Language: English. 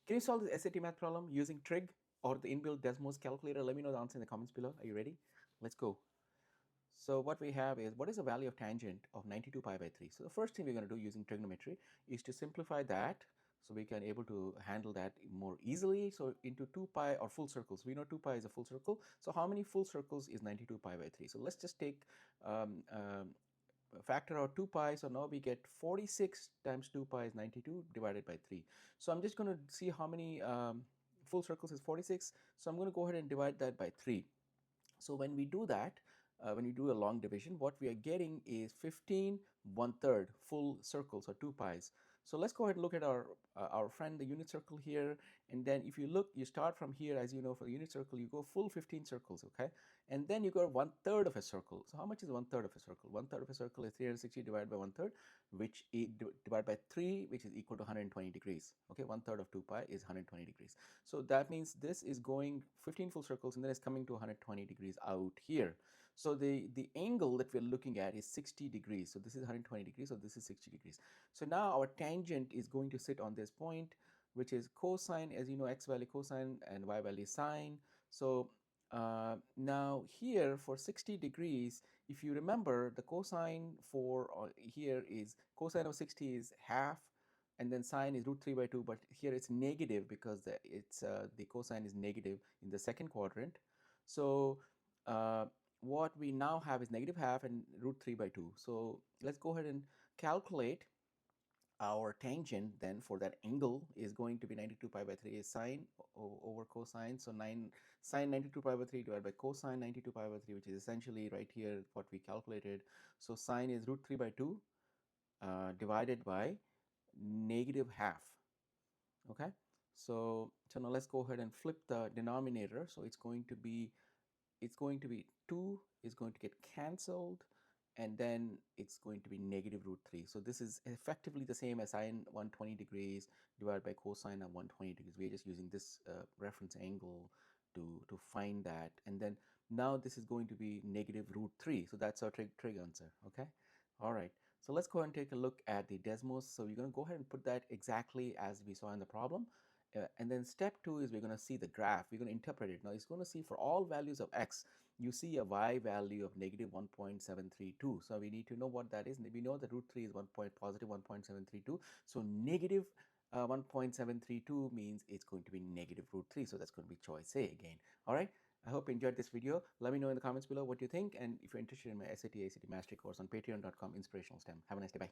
Can you solve this SAT math problem using trig or the inbuilt Desmos calculator? Let me know the answer in the comments below. Are you ready? Let's go. So what we have is, what is the value of tangent of 92 pi by 3? So the first thing we're going to do using trigonometry is to simplify that so we can able to handle that more easily. So into 2 pi or full circles. We know 2 pi is a full circle. So how many full circles is 92 pi by 3? So let's just take factor out 2 pi. So now we get 46 times 2 pi is 92 divided by 3. So I'm just going to see how many full circles is 46. So I'm going to go ahead and divide that by 3. So when we do that, when we do a long division, what we are getting is 15 1/3 full circles or 2 pi's. So let's go ahead and look at our friend, the unit circle here. And then if you look, you start from here, as you know, for the unit circle, you go full 15 circles, okay? And then you go 1/3 of a circle. So how much is 1/3 of a circle? 1/3 of a circle is 360 divided by 1/3, which is divided by 3, which is equal to 120 degrees. Okay, 1/3 of 2 pi is 120 degrees. So that means this is going 15 full circles and then it's coming to 120 degrees out here. So the angle that we're looking at is 60 degrees. So this is 120 degrees, so this is 60 degrees. So now our tangent is going to sit on this point, which is cosine, as you know, x value cosine and y value sine. So now here for 60 degrees, if you remember, the cosine for here is, cosine of 60 is half, and then sine is root 3 by 2, but here it's negative because the cosine is negative in the second quadrant. So what we now have is negative half and root 3 by 2. So let's go ahead and calculate our tangent then for that angle is going to be 92 pi by 3 is sine over cosine. So sine 92 pi by 3 divided by cosine 92 pi by 3, which is essentially right here what we calculated. So sine is root 3 by 2 divided by negative half. Okay, so now let's go ahead and flip the denominator. So it's going to be 2 is going to get cancelled, and then it's going to be negative root 3. So this is effectively the same as sine 120 degrees divided by cosine of 120 degrees. We're just using this reference angle to find that, and then now this is going to be negative root 3. So that's our trig answer. Okay, all right. So let's go ahead and take a look at the Desmos. So we're going to go ahead and put that exactly as we saw in the problem. And then step 2 is we're going to see the graph. We're going to interpret it. Now it's going to see for all values of x, you see a y value of negative 1.732. So we need to know what that is. We know that root 3 is positive 1.732. So negative 1.732 means it's going to be negative root 3. So that's going to be choice A again. All right. I hope you enjoyed this video. Let me know in the comments below what you think. And if you're interested in my SAT, ACT Mastery course on patreon.com/inspirational STEM. Have a nice day. Bye.